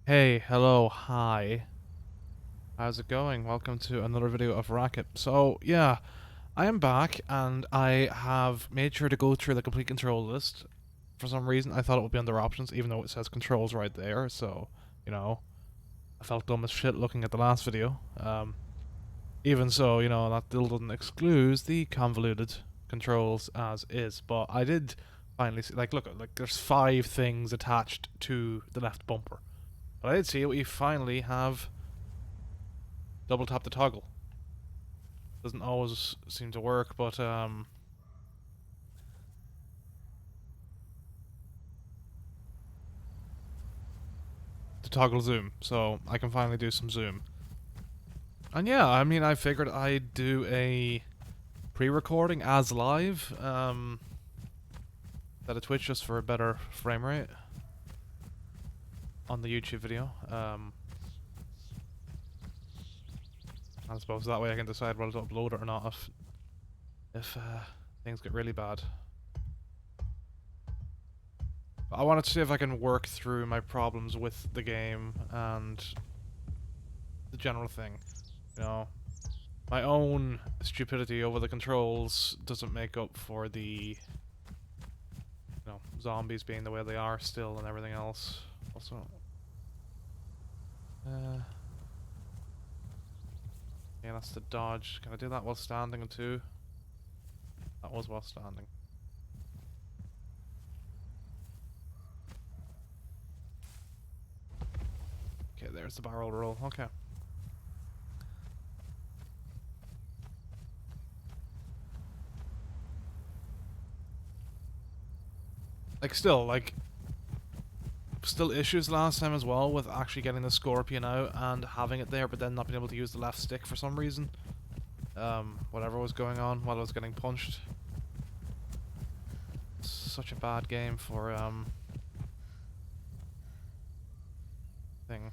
Hey, hello, hi. How's it going? Welcome to another video of Racket. So, yeah, I am back and I have made sure to go through the complete control list. For some reason, I thought it would be under options, even though it says controls right there, so, you know, I felt dumb as shit looking at the last video. Even so, that still doesn't exclude the convoluted controls as is, but I did finally see, look, there's 5 things attached to the left bumper. But I did see we finally have double tap the toggle. Doesn't always seem to work, but to toggle zoom, so I can finally do some zoom. And yeah, I mean, I figured I'd do a pre-recording as live, that a Twitch just for a better frame rate on the YouTube video. I suppose that way I can decide whether to upload it or not if things get really bad. I wanted to see if I can work through my problems with the game and the general thing. My own stupidity over the controls doesn't make up for the, zombies being the way they are still and everything else. Also, yeah, that's the dodge. Can I do that while standing too? That was while standing. Okay, there's the barrel roll. Okay. Still issues last time as well with actually getting the scorpion out and having it there, but then not being able to use the left stick for some reason. Whatever was going on while I was getting punched. It's such a bad game for, thing.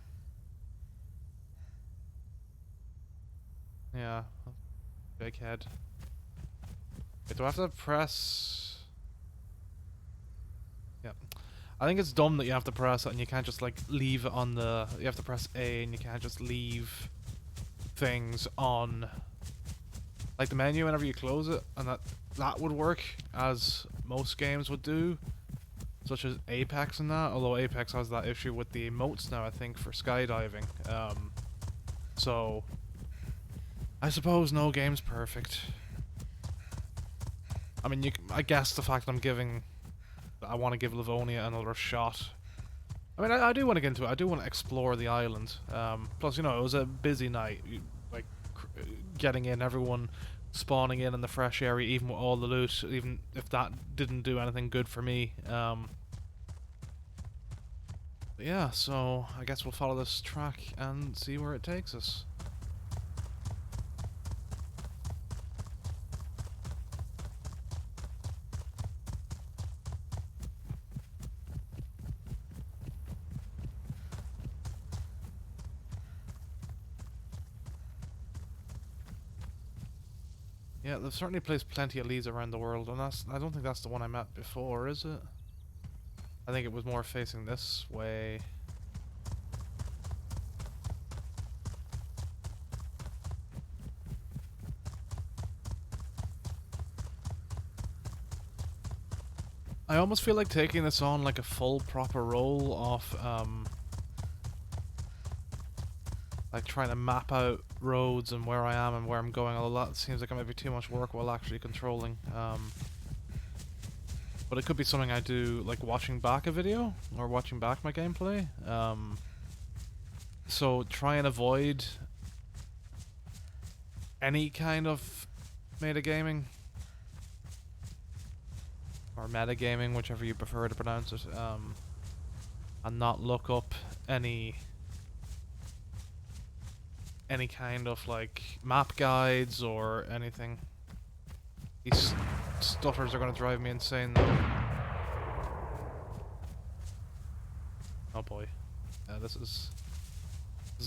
Yeah. Big head. Wait, do I have to press... Yeah. I think it's dumb that you have to press it and you can't just like leave it on the... You have to press A and you can't just leave things on like the menu whenever you close it, and that would work as most games would do, such as Apex and that, although Apex has that issue with the emotes now, I think, for skydiving. So I suppose no game's perfect. I mean, I guess the fact that I want to give Livonia another shot. I mean, I do want to get into it. I do want to explore the island. Plus, it was a busy night. Getting in, everyone spawning in the fresh area, even with all the loot, even if that didn't do anything good for me. Yeah, so I guess we'll follow this track and see where it takes us. Yeah, they've certainly placed plenty of leads around the world, and I don't think that's the one I met before, is it? I think it was more facing this way. I almost feel like taking this on like a full proper role of like trying to map out roads and where I am and where I'm going, although that seems like it might be too much work while actually controlling. But it could be something I do, like watching back a video or watching back my gameplay. So try and avoid any kind of metagaming or metagaming, whichever you prefer to pronounce it, and not look up any kind of like map guides or anything. These stutters are going to drive me insane though. Oh boy. Yeah, this is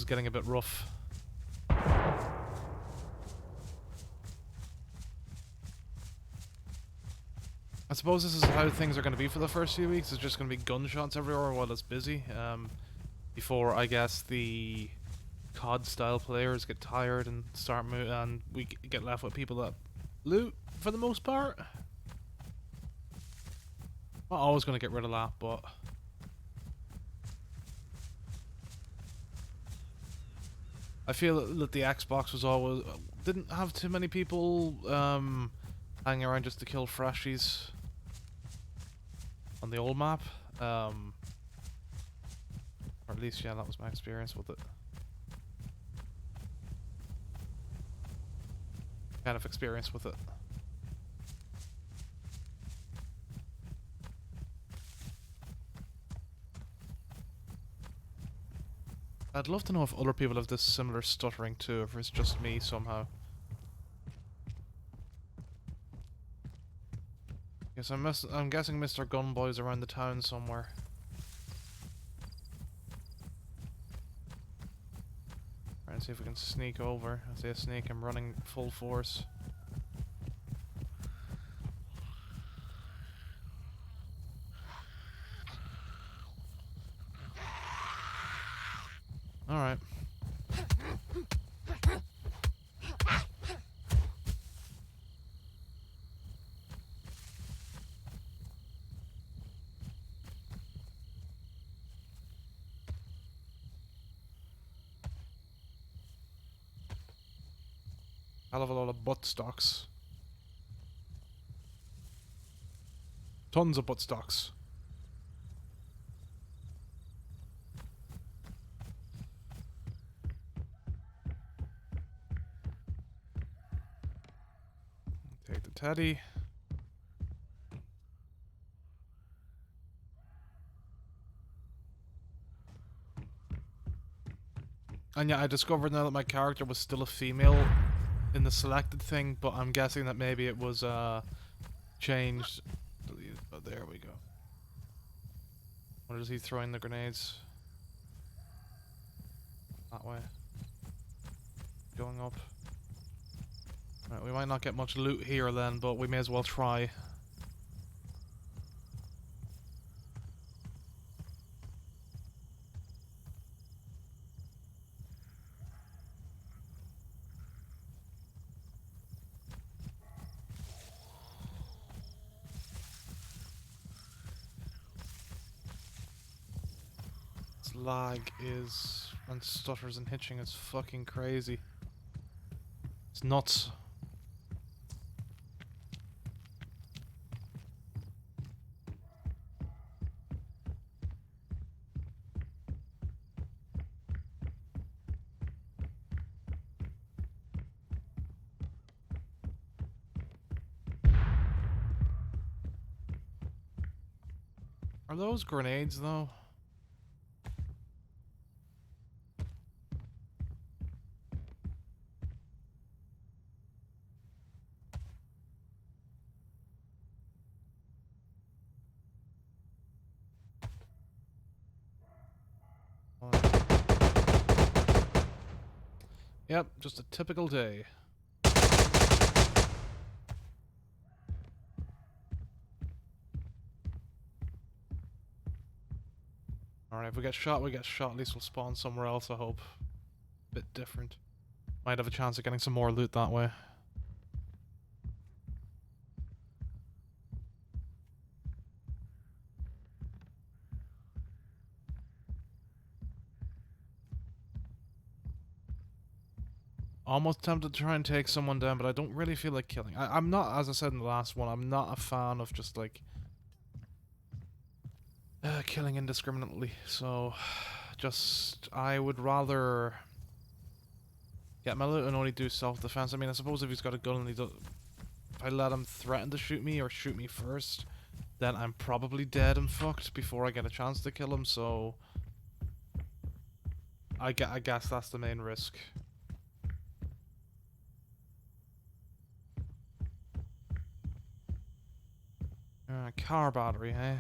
getting a bit rough. I suppose this is how things are going to be for the first few weeks. It's just going to be gunshots everywhere while it's busy. before I guess the COD style players get tired and start and we get left with people that loot for the most part. I'm not always going to get rid of that, but I feel that the Xbox was always didn't have too many people hanging around just to kill freshies on the old map. Or at least, yeah, that was my experience with it. Kind of experience with it. I'd love to know if other people have this similar stuttering too, if it's just me somehow. Guess I'm guessing Mr. Gunboy's around the town somewhere. Trying to see if we can sneak over. I see a snake, I'm running full force. Alright. Hell of a lot of butt stocks. Tons of butt stocks. Take the teddy. And yeah, I discovered now that my character was still a female in the selected thing, but I'm guessing that maybe it was changed. Deleted. Oh, there we go. What is he throwing the grenades? That way. Going up. Right, we might not get much loot here then, but we may as well try. This lag is, and stutters and hitching is fucking crazy. It's nuts. Are those grenades though? Yep, just a typical day. Alright, if we get shot, we get shot. At least we'll spawn somewhere else, I hope. Bit different. Might have a chance of getting some more loot that way. Almost tempted to try and take someone down, but I don't really feel like killing. I'm not, as I said in the last one, I'm not a fan of just like killing indiscriminately. So, I would rather get my loot and only do self-defense. I mean, I suppose if he's got a gun and he does, if I let him threaten to shoot me or shoot me first, then I'm probably dead and fucked before I get a chance to kill him. So, I guess that's the main risk. Car battery, eh?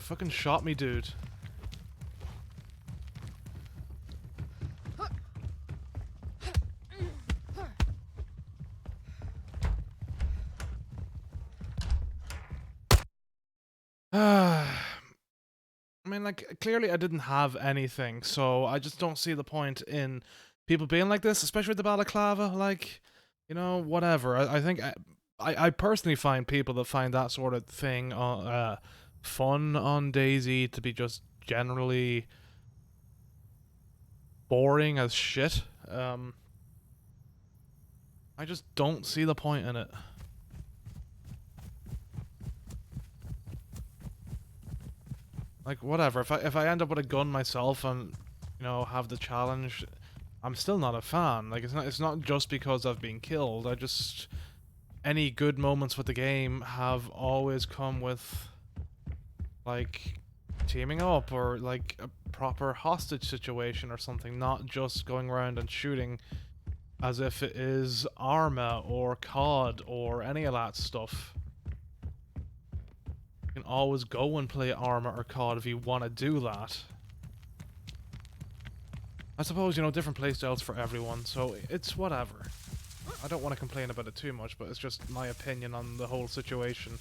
fucking shot me, dude. I mean, like, clearly I didn't have anything, so I just don't see the point in people being like this, especially with the balaclava. Like, you know, whatever. I think I personally find people that find that sort of thing fun on DayZ to be just generally boring as shit. I just don't see the point in it. Like, whatever. If I end up with a gun myself and, you know, have the challenge, I'm still not a fan. Like, it's not just because I've been killed. I just, any good moments with the game have always come with, like, teaming up or like a proper hostage situation or something, not just going around and shooting as if it is Arma or COD or any of that stuff. You can always go and play Arma or COD if you want to do that. I suppose, you know, different playstyles for everyone, so it's whatever. I don't want to complain about it too much, but it's just my opinion on the whole situation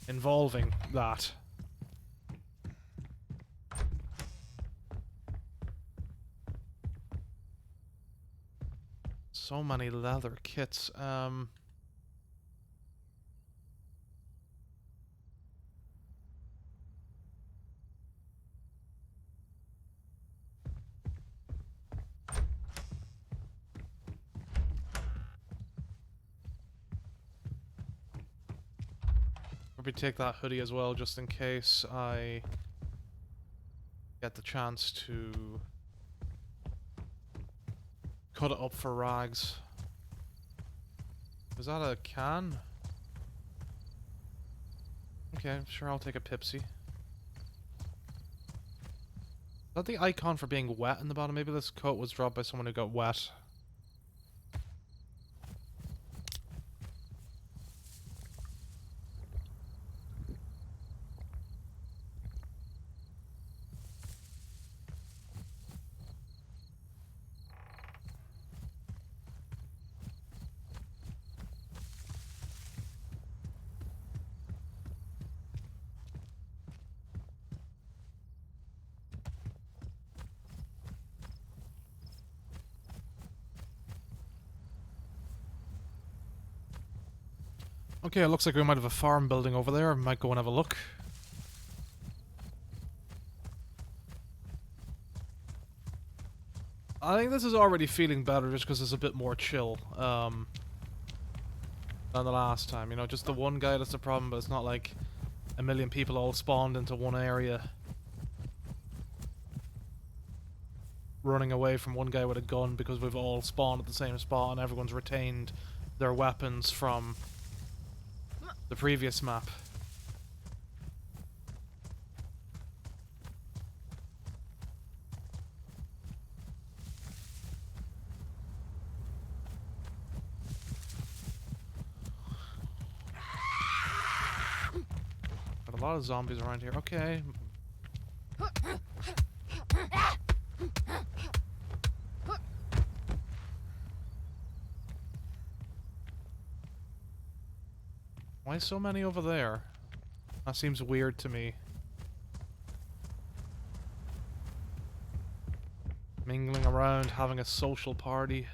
involving that. So many leather kits. Maybe take that hoodie as well, just in case I get the chance to cut it up for rags. Is that a can? Okay, sure, I'll take a Pepsi. Is that the icon for being wet in the bottom? Maybe this coat was dropped by someone who got wet. Okay, it looks like we might have a farm building over there. Might go and have a look. I think this is already feeling better just because it's a bit more chill than the last time. You know, just the one guy that's the problem, but it's not like a million people all spawned into one area, running away from one guy with a gun because we've all spawned at the same spot and everyone's retained their weapons from the previous map. Got a lot of zombies around here. Okay. Why so many over there? That seems weird to me. Mingling around, having a social party.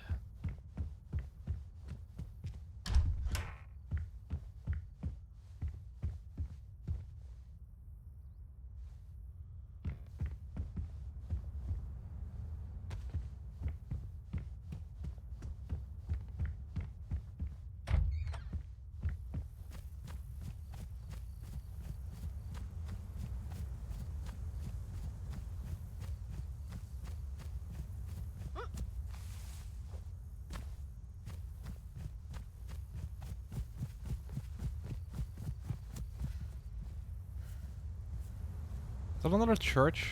Is that another church?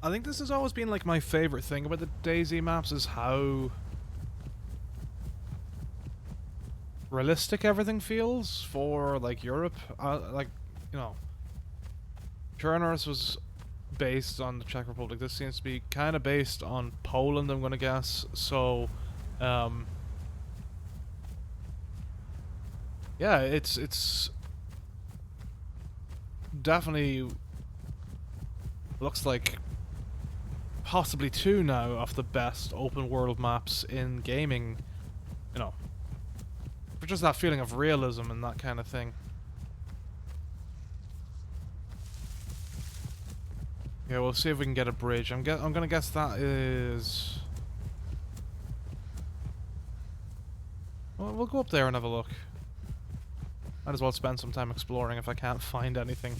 I think this has always been like my favorite thing about the DayZ maps is how realistic everything feels for like Europe. Like, you know, Cherners was based on the Czech Republic. This seems to be kind of based on Poland, I'm gonna guess. So, yeah, it's definitely looks like possibly two now of the best open world maps in gaming, you know, for just that feeling of realism and that kind of thing. Yeah, we'll see if we can get a bridge. I'm gonna guess that is... Well, we'll go up there and have a look. Might as well spend some time exploring if I can't find anything.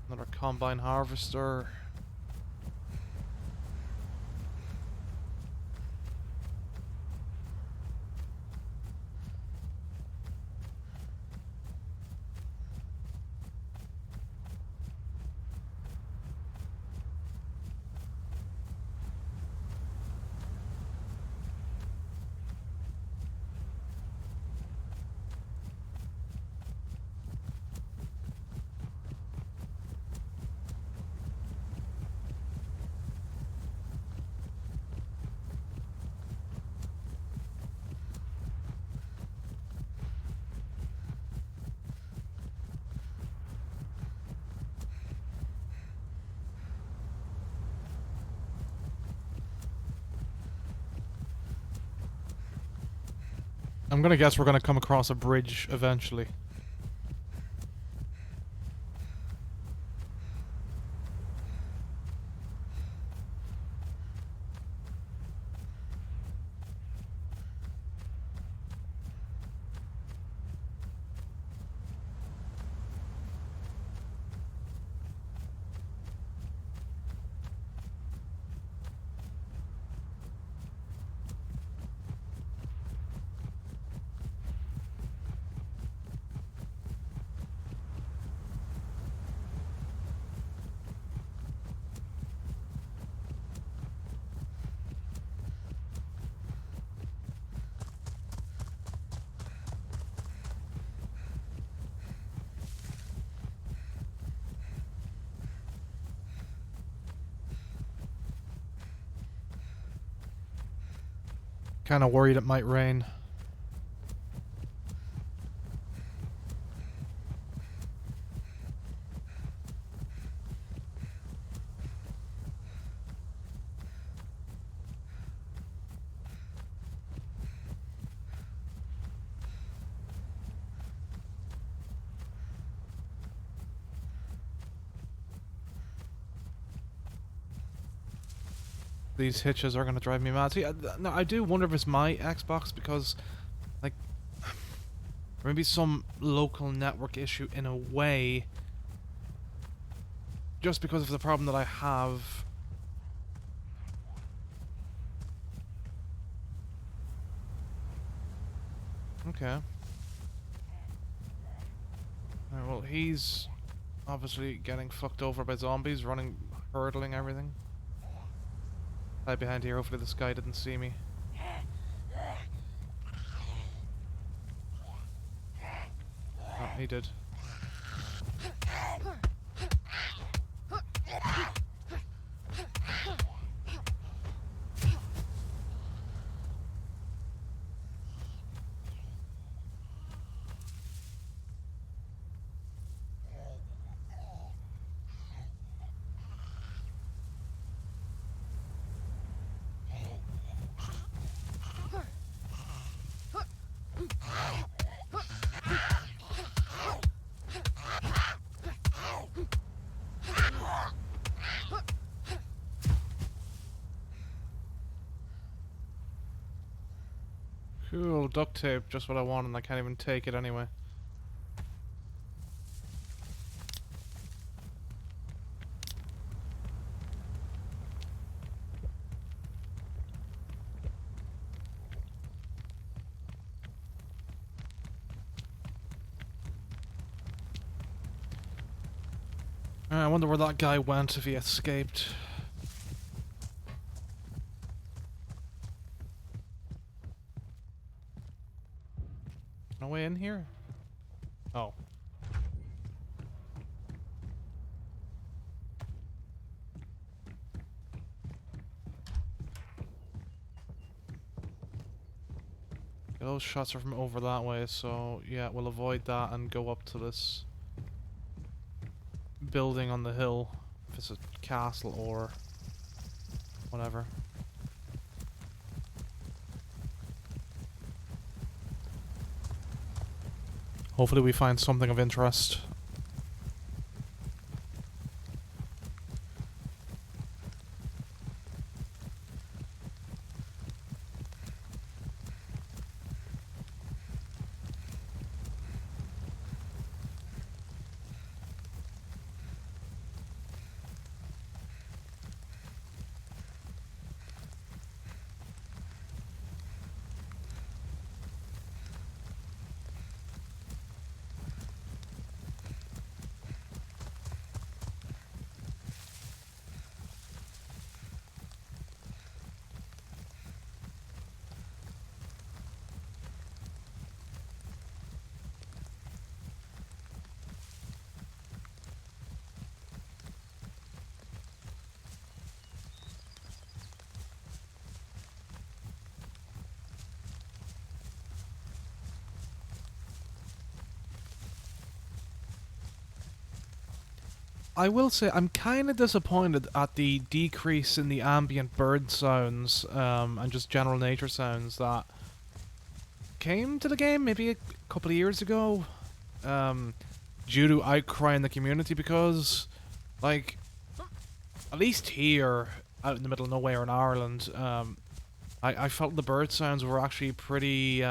Another combine harvester. I'm gonna guess we're gonna come across a bridge eventually. Kinda worried it might rain. These hitches are gonna drive me mad. See, no, I do wonder if it's my Xbox because, like, maybe some local network issue in a way. Just because of the problem that I have. Okay. Alright, well, he's obviously getting fucked over by zombies, running, hurdling everything. Hide behind here, hopefully this guy didn't see me. Oh, he did. Cool, duct tape, just what I want, and I can't even take it anyway. I wonder where that guy went if he escaped. No way in here? Oh. Those shots are from over that way, so yeah, we'll avoid that and go up to this building on the hill. If it's a castle or whatever. Hopefully we find something of interest. I will say I'm kind of disappointed at the decrease in the ambient bird sounds and just general nature sounds that came to the game maybe a couple of years ago due to outcry in the community because, like, at least here out in the middle of nowhere in Ireland, I felt the bird sounds were actually pretty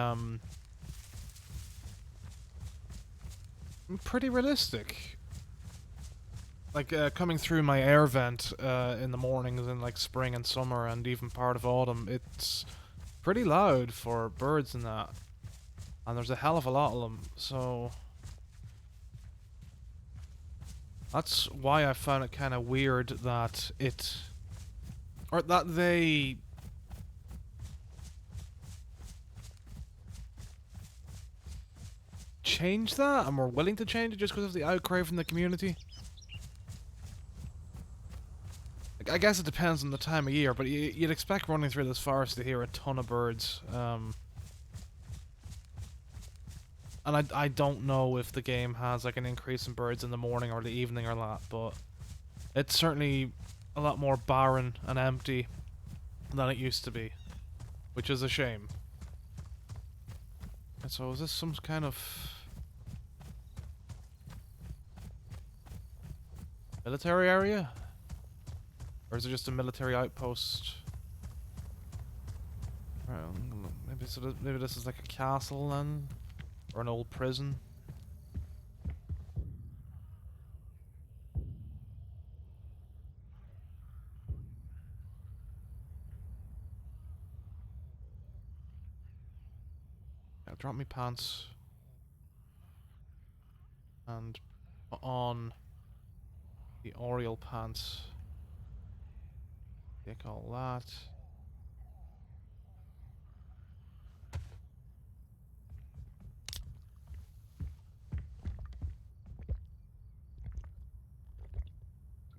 realistic. Like, coming through my air vent in the mornings in, like, spring and summer and even part of autumn, it's pretty loud for birds and that. And there's a hell of a lot of them, so... That's why I found it kind of weird that it... Or that they... changed that and were willing to change it just because of the outcry from the community. I guess it depends on the time of year, but you'd expect running through this forest to hear a ton of birds. And I don't know if the game has like an increase in birds in the morning or the evening or that, but it's certainly a lot more barren and empty than it used to be, which is a shame. And so is this some kind of military area? Or is it just a military outpost? Right, maybe this is like a castle then? Or an old prison? Yeah, drop me pants. And put on the Oriole pants. Take all that.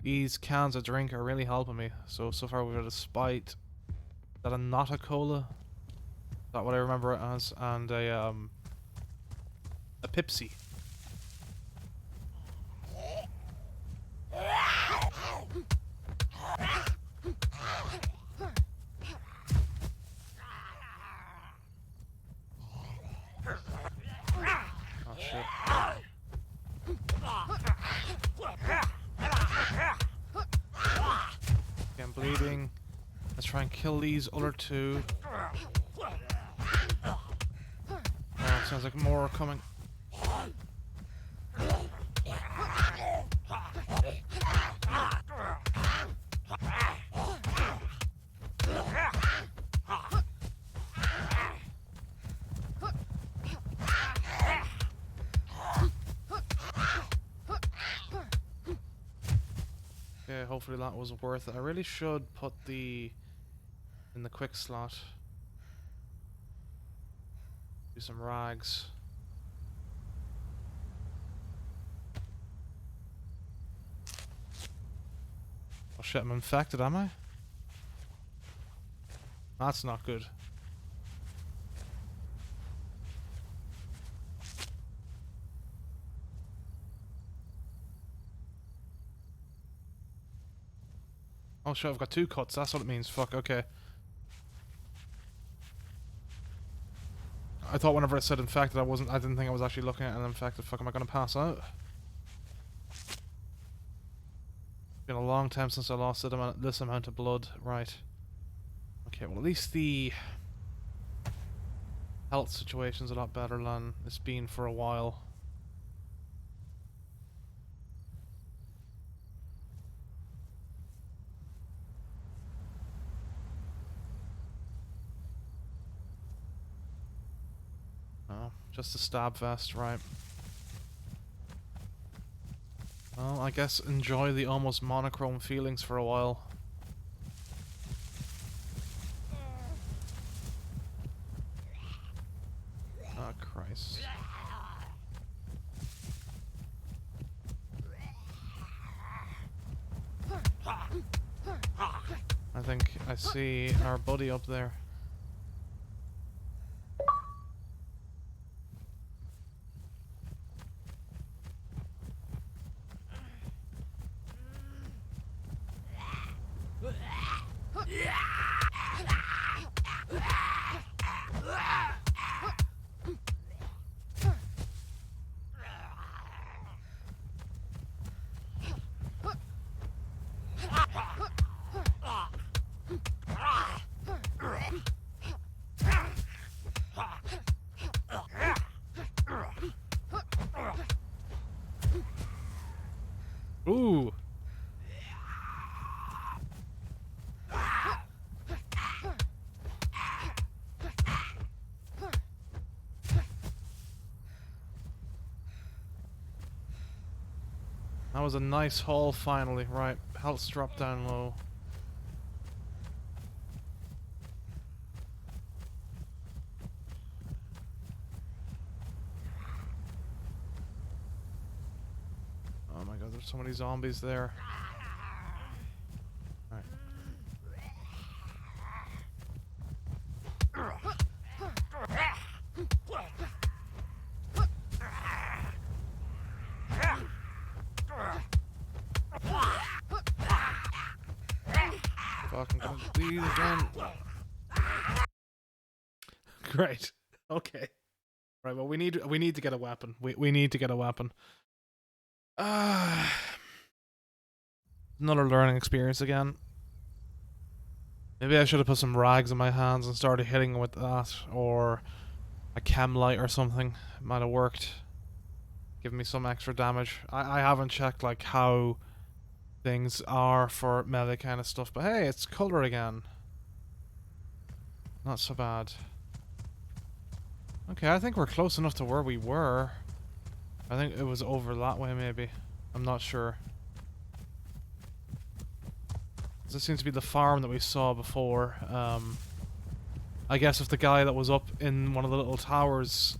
These cans of drink are really helping me. So far we've got a Sprite. Is that a Nota Cola? Is that what I remember it as? And a Pepsi. Oh shit. Okay, I'm bleeding. Let's try and kill these other two. Oh, it sounds like more are coming. Okay, hopefully that was worth it. I really should put the in the quick slot. Do some rags. Oh shit, I'm infected, am I? That's not good. Oh shit, I've got 2 cuts, that's what it means. Fuck, okay. I thought whenever I said infected, I didn't think I was actually looking at an infected. Fuck, am I gonna pass out? Been a long time since I lost this amount of blood. Right. Okay, well at least the health situation's a lot better than it's been for a while. Oh, just a stab vest, right. Well, I guess enjoy the almost monochrome feelings for a while. Oh, Christ. I think I see our buddy up there. Ooh! That was a nice haul finally. Right, health's dropped down low. Oh my god, there's so many zombies there. Right. Fucking gonna bleed again. Great. Okay. Right, well we need to get a weapon. We need to get a weapon. Another learning experience again. Maybe I should have put some rags in my hands and started hitting with that, or a chem light or something. It might have worked. Give me some extra damage. I haven't checked like how things are for melee kind of stuff, but hey, it's colour again. Not so bad. Okay, I think we're close enough to where we were. I think it was over that way maybe. I'm not sure. This seems to be the farm that we saw before. I guess if the guy that was up in one of the little towers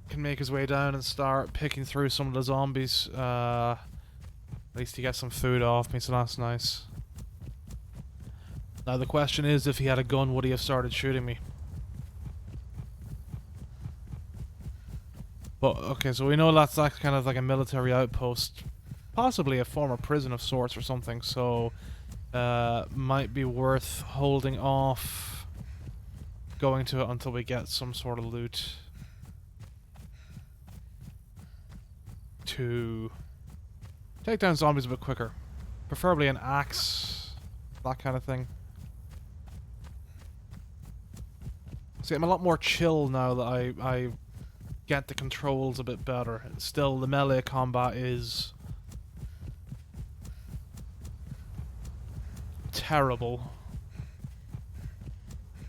can make his way down and start picking through some of the zombies, at least he gets some food off me, so that's nice. Now the question is, if he had a gun, would he have started shooting me? But, okay, so we know that's kind of like a military outpost. Possibly a former prison of sorts or something, so might be worth holding off going to it until we get some sort of loot to take down zombies a bit quicker. Preferably an axe, that kind of thing. See, I'm a lot more chill now that I get the controls a bit better. Still, the melee combat is terrible.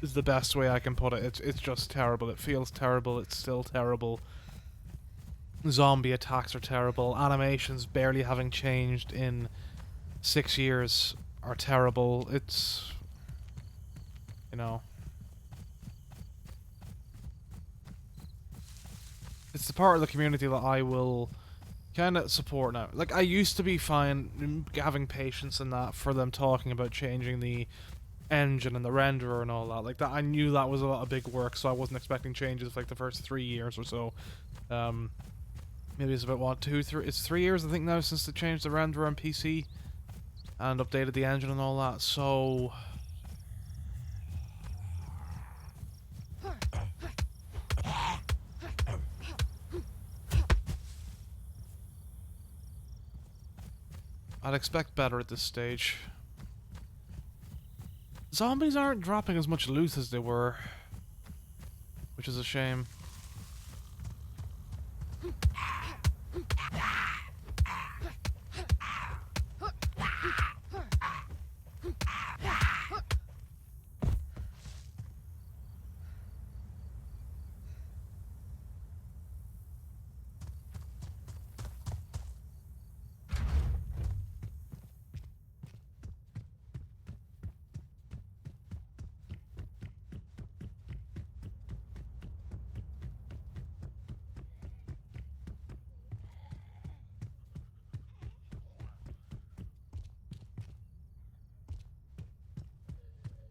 Is the best way I can put it. It's just terrible. It feels terrible. It's still terrible. Zombie attacks are terrible. Animations barely having changed in 6 years are terrible. It's, you know, it's the part of the community that I will kind of support now. Like, I used to be fine having patience in that for them talking about changing the engine and the renderer and all that. Like, that I knew that was a lot of big work, so I wasn't expecting changes for like the first 3 years or so. Maybe it's about what, 2, 3? It's 3 years I think now since they changed the renderer on PC and updated the engine and all that. So I'd expect better at this stage. Zombies aren't dropping as much loot as they were, which is a shame.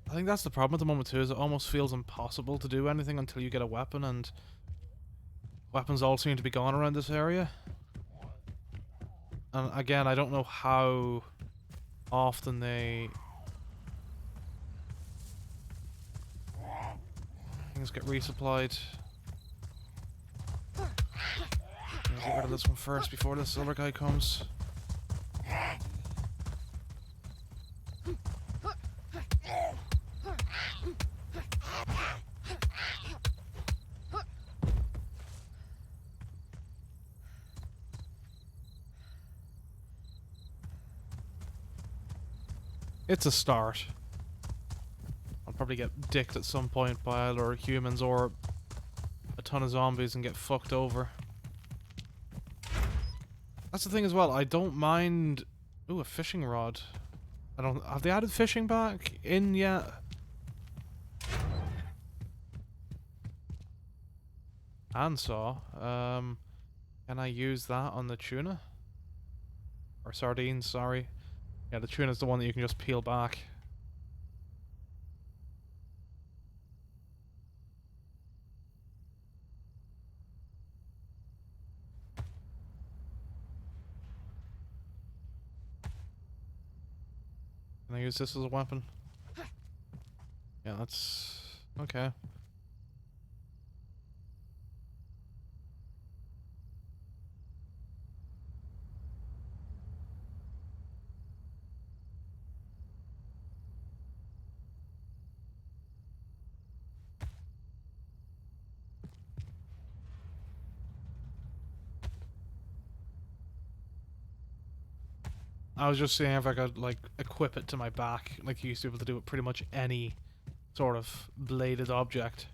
I think that's the problem at the moment too, is it almost feels impossible to do anything until you get a weapon, and weapons all seem to be gone around this area. And again, I don't know how often things get resupplied. Let's get rid of this one first before this other guy comes. It's a start. I'll probably get dicked at some point by either humans or a ton of zombies and get fucked over. That's the thing as well, I don't mind... Ooh, a fishing rod. I don't... Have they added fishing back in yet? Handsaw. Can I use that on the tuna? Or sardines, sorry. Yeah, the tuna's the one that you can just peel back. Can I use this as a weapon? Yeah, that's... okay. I was just seeing if I could, like, equip it to my back, like you used to be able to do with pretty much any sort of bladed object.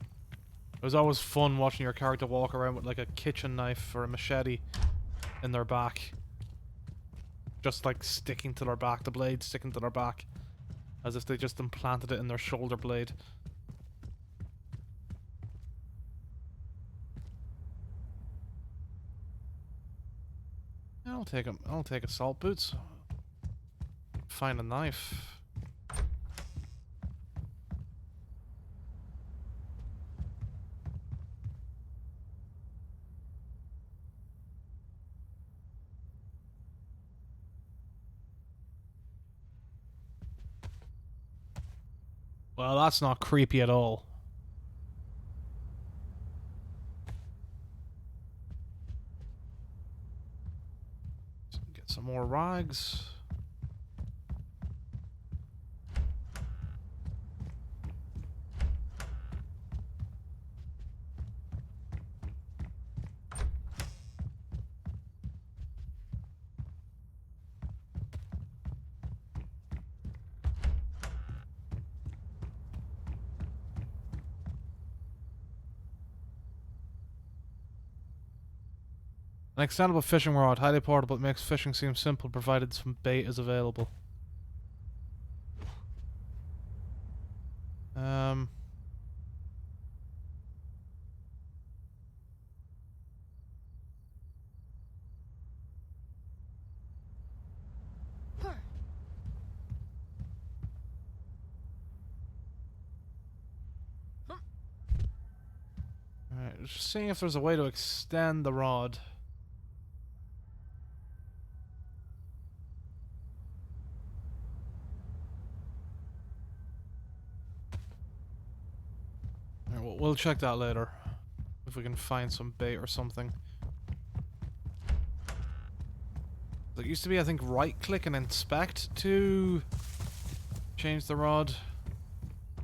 It was always fun watching your character walk around with, like, a kitchen knife or a machete in their back. Just, like, sticking to their back, the blade sticking to their back. As if they just implanted it in their shoulder blade. I'll take assault boots. Find a knife. Well, that's not creepy at all. Get some more rags. An extendable fishing rod, highly portable, it makes fishing seem simple provided some bait is available. Alright, just seeing if there's a way to extend the rod. Alright, we'll check that later. If we can find some bait or something. It used to be, I think, right-click and inspect to change the rod.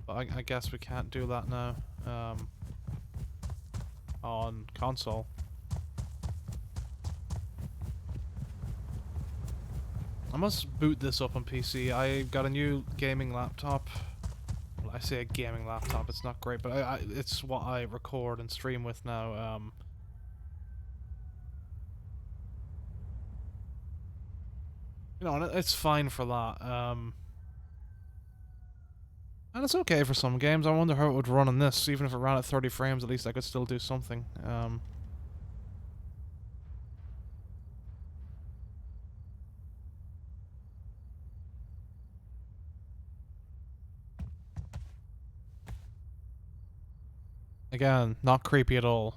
But I guess we can't do that now. On console. I must boot this up on PC. I got a new gaming laptop. Well, I say a gaming laptop, it's not great, but it's what I record and stream with now. You know, and it's fine for that. And it's okay for some games. I wonder how it would run on this. Even if it ran at 30 frames, at least I could still do something. Again, not creepy at all.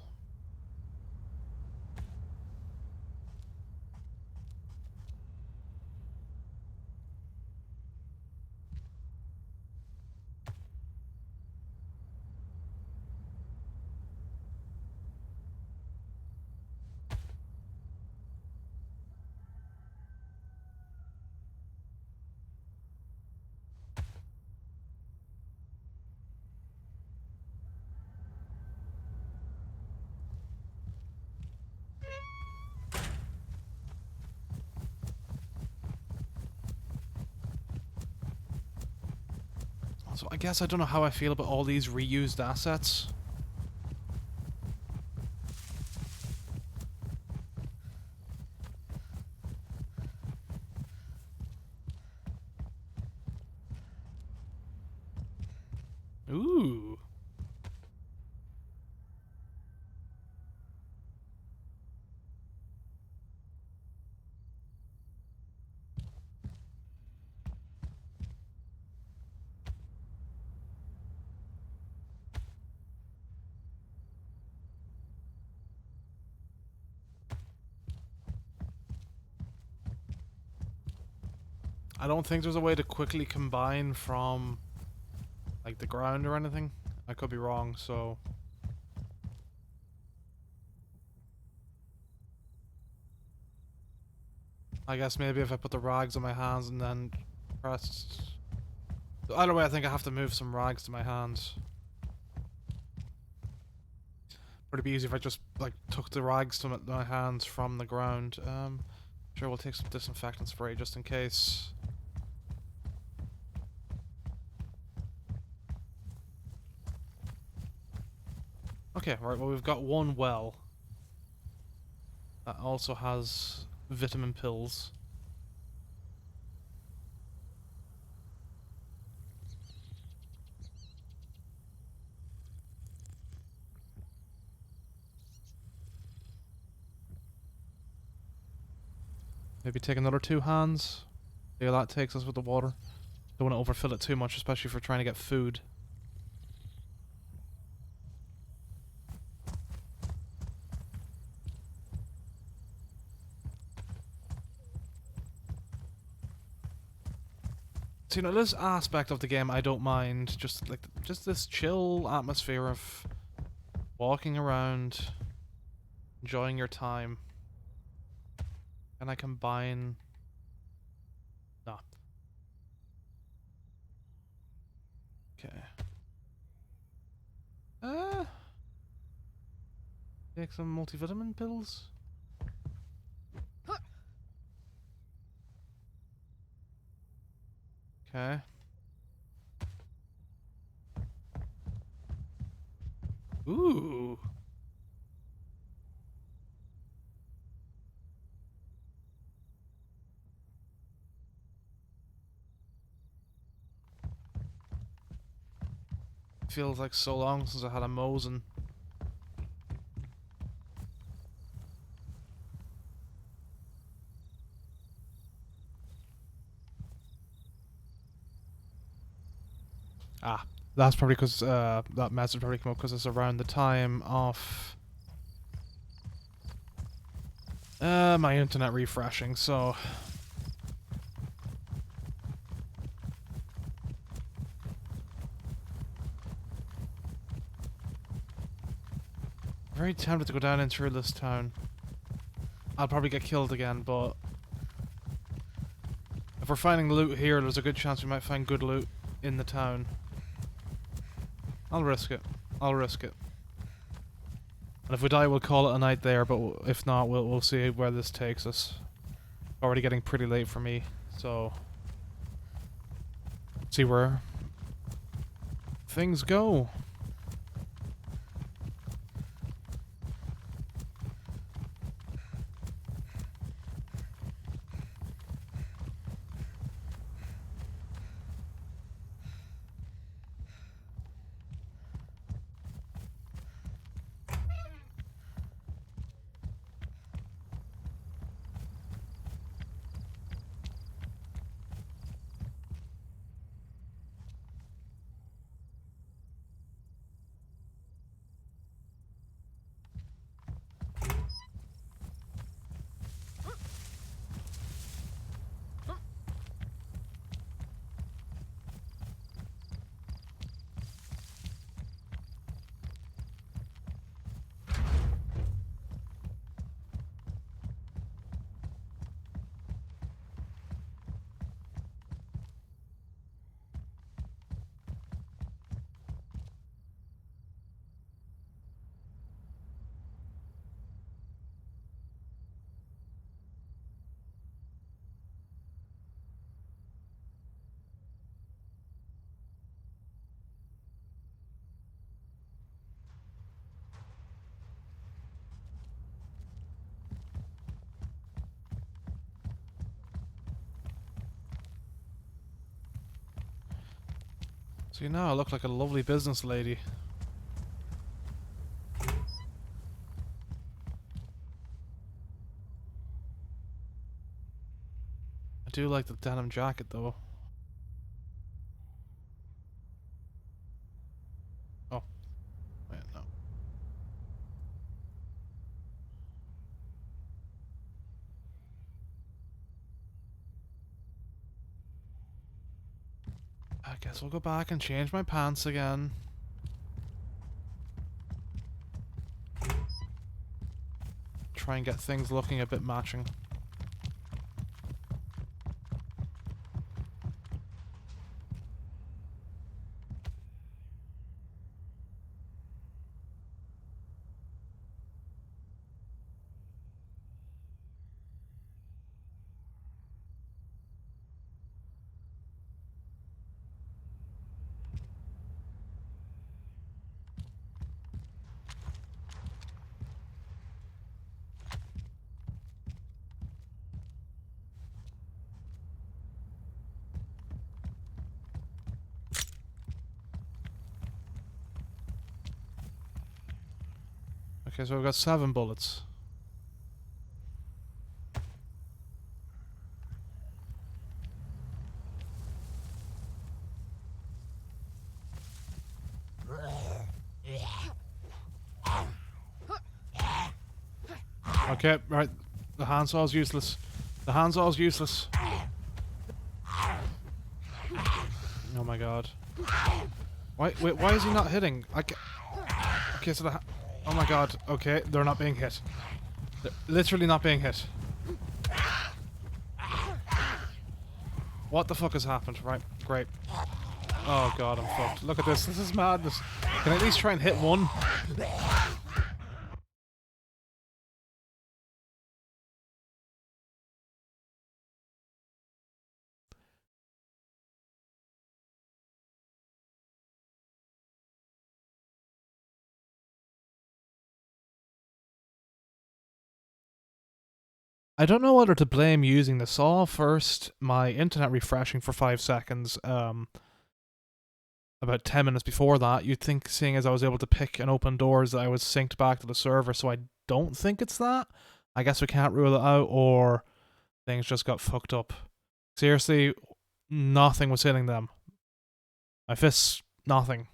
So I guess I don't know how I feel about all these reused assets. Ooh. I don't think there's a way to quickly combine from, like, the ground or anything. I could be wrong, so... I guess maybe if I put the rags on my hands and then press... Either way, I think I have to move some rags to my hands. Would it be easy if I just, like, took the rags to my hands from the ground? Sure, we'll take some disinfectant spray just in case. Okay, right, well we've got one well. That also has vitamin pills. Maybe take another 2 hands. See how that takes us with the water. Don't want to overfill it too much, especially if we're trying to get food. So, you know, this aspect of the game I don't mind. Just this chill atmosphere of walking around, enjoying your time. Can I combine? No. Okay. Take some multivitamin pills. Okay. Ooh. Feels like so long since I had a Mosin. Ah, that's probably because that message probably came up because it's around the time of my internet refreshing, so very tempted to go down into this town. I'll probably get killed again, but if we're finding loot here, there's a good chance we might find good loot in the town. I'll risk it. I'll risk it. And if we die, we'll call it a night there, but if not, we'll see where this takes us. Already getting pretty late for me, so see where things go. So now I look like a lovely business lady. I do like the denim jacket though. Oh, wait, no. I guess we'll go back and change my pants again. Try and get things looking a bit matching. Okay, so we've got 7 bullets. Okay, right. The handsaw's useless. The handsaw's useless. Oh my god. Wait, why is he not hitting? Okay, so oh my god. Okay, they're not being hit. They're literally not being hit. What the fuck has happened? Right, great. Oh god, I'm fucked. Look at this. This is madness. Can I at least try and hit one? I don't know whether to blame using the saw first, my internet refreshing for 5 seconds, about 10 minutes before that. You'd think, seeing as I was able to pick and open doors, that I was synced back to the server, so I don't think it's that. I guess we can't rule it out, or things just got fucked up. Seriously, nothing was hitting them. My fists, nothing.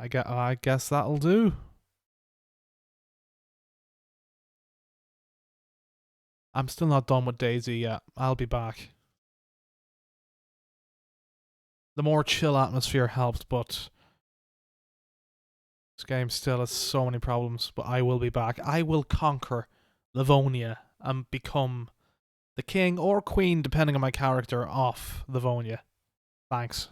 I guess that'll do. I'm still not done with DayZ yet. I'll be back. The more chill atmosphere helped, but this game still has so many problems. But I will be back. I will conquer Livonia and become the king or queen, depending on my character, of Livonia. Thanks.